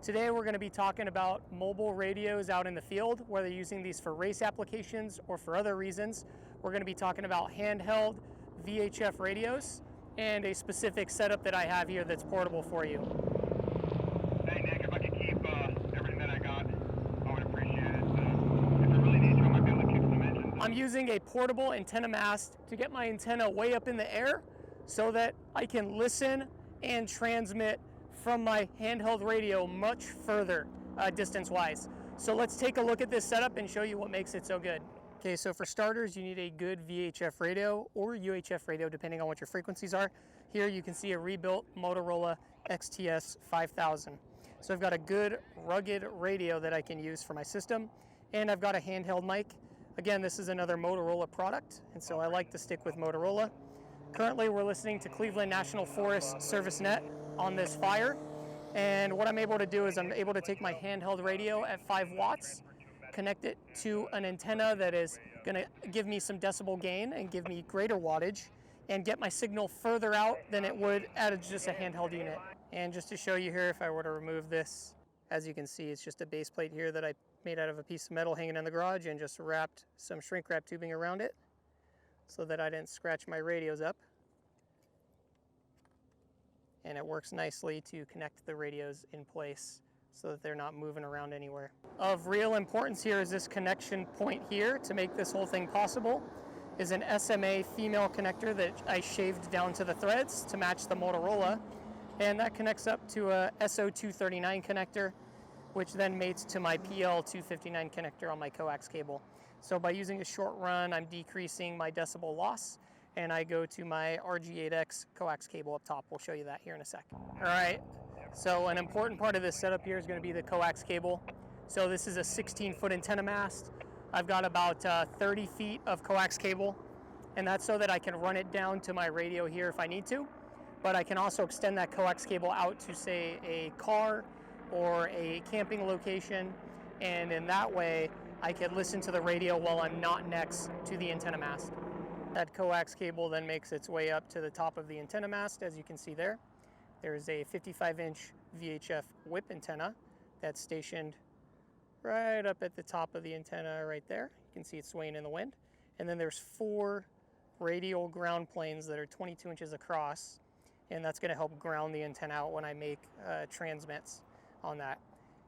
Today we're going to be talking about mobile radios out in the field, whether using these for race applications or for other reasons. We're going to be talking about handheld VHF radios and a specific setup that I have here that's portable for you. Hey Nick, if I could keep everything that I got, I would appreciate it. If I really need to, I might be able to kick some engines. I'm using a portable antenna mast to get my antenna way up in the air so that I can listen and transmit from my handheld radio much further distance-wise. So let's take a look at this setup and show you what makes it so good. Okay, so for starters, you need a good VHF radio or UHF radio, depending on what your frequencies are. Here you can see a rebuilt Motorola XTS 5000. So I've got a good rugged radio that I can use for my system, and I've got a handheld mic. Again, this is another Motorola product, and so I like to stick with Motorola. Currently, we're listening to Cleveland National Forest Service Net on this Fire, and what I'm able to do is I'm able to take my handheld radio at 5 watts, connect it to an antenna that is going to give me some decibel gain and give me greater wattage, and get my signal further out than it would at just a handheld unit. And just to show you here, if I were to remove this, as you can see, it's just a base plate here that I made out of a piece of metal hanging in the garage and just wrapped some shrink wrap tubing around it so that I didn't scratch my radios up. And it works nicely to connect the radios in place so that they're not moving around anywhere. Of real importance here is this connection point here to make this whole thing possible is an SMA female connector that I shaved down to the threads to match the Motorola, and that connects up to a SO239 connector, which then mates to my PL259 connector on my coax cable. So by using a short run, I'm decreasing my decibel loss, and I go to my RG8X coax cable up top. We'll show you that here in a sec. All right, so an important part of this setup here is going to be the coax cable. So this is a 16-foot antenna mast. I've got about 30 feet of coax cable, and that's so that I can run it down to my radio here if I need to, but I can also extend that coax cable out to, say, a car or a camping location, and in that way I can listen to the radio while I'm not next to the antenna mast. That coax cable then makes its way up to the top of the antenna mast. As you can see there, there's a 55-inch VHF whip antenna that's stationed right up at the top of the antenna right there. You can see it swaying in the wind. And then there's 4 radial ground planes that are 22 inches across, and that's going to help ground the antenna out when I make transmits on that.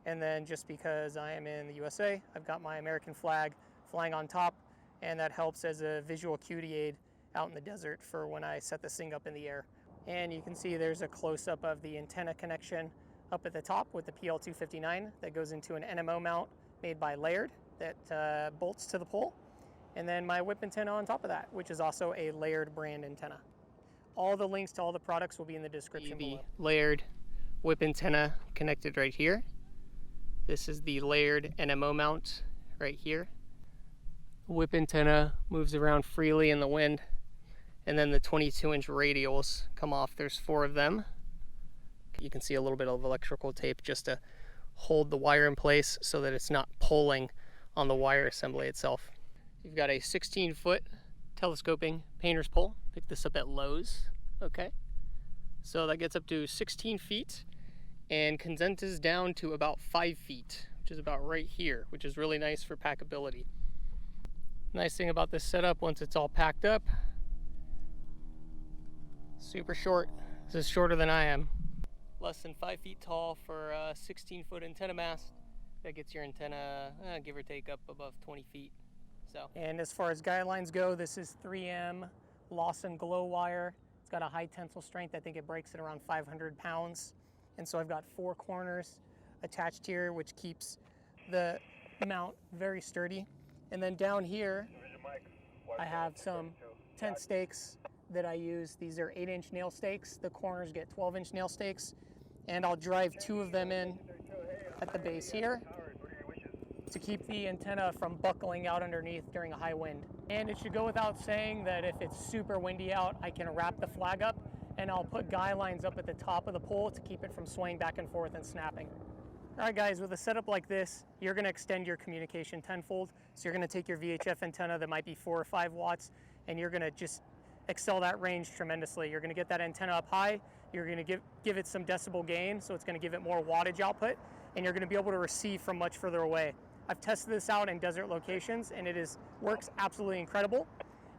And then just because I am in the USA, I've got my American flag flying on top, and that helps as a visual acuity aid out in the desert for when I set this thing up in the air. And you can see there's a close-up of the antenna connection up at the top with the PL259 that goes into an NMO mount made by Layered that bolts to the pole. And then my whip antenna on top of that, which is also a Layered brand antenna. All the links to all the products will be in the description below. Layered whip antenna connected right here. This is the Layered NMO mount right here. Whip antenna moves around freely in the wind, and then the 22-inch radials come off. There's 4 of them. You can see a little bit of electrical tape just to hold the wire in place so that it's not pulling on the wire assembly itself. You've got a 16-foot telescoping painter's pole. Picked this up at Lowe's. Okay, so that gets up to 16 feet and condenses down to about 5 feet, which is about right here, which is really nice for packability. Nice thing about this setup, once it's all packed up, super short. This is shorter than I am. Less than 5 feet tall for a 16-foot antenna mast. That gets your antenna, give or take, up above 20 feet. So. And as far as guidelines go, this is 3M Lawson glow wire. It's got a high tensile strength. I think it breaks at around 500 pounds. And so I've got 4 corners attached here, which keeps the mount very sturdy. And then down here, I have some tent stakes that I use. These are 8-inch nail stakes. The corners get 12-inch nail stakes. And I'll drive 2 of them in at the base here to keep the antenna from buckling out underneath during a high wind. And it should go without saying that if it's super windy out, I can wrap the flag up, and I'll put guy lines up at the top of the pole to keep it from swaying back and forth and snapping. All right guys, with a setup like this, you're gonna extend your communication tenfold. So you're gonna take your VHF antenna that might be 4 or 5 watts, and you're gonna just excel that range tremendously. You're gonna get that antenna up high, you're gonna give it some decibel gain, so it's gonna give it more wattage output, and you're going to be able to receive from much further away. I've tested this out in desert locations, and it works absolutely incredible.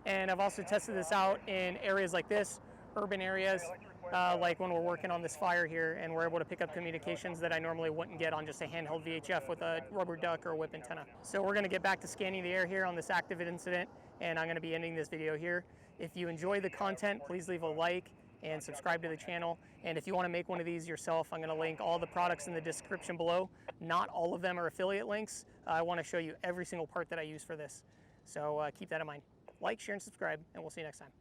And I've also tested this out in areas like this, urban areas, like when we're working on this fire here, and we're able to pick up communications that I normally wouldn't get on just a handheld VHF with a rubber duck or a whip antenna. So we're going to get back to scanning the air here on this active incident, and I'm going to be ending this video here. If you enjoy the content, please leave a like and subscribe to the channel. And if you want to make one of these yourself, I'm going to link all the products in the description below. Not all of them are affiliate links. I want to show you every single part that I use for this. So keep that in mind. Like, share, and subscribe, and we'll see you next time.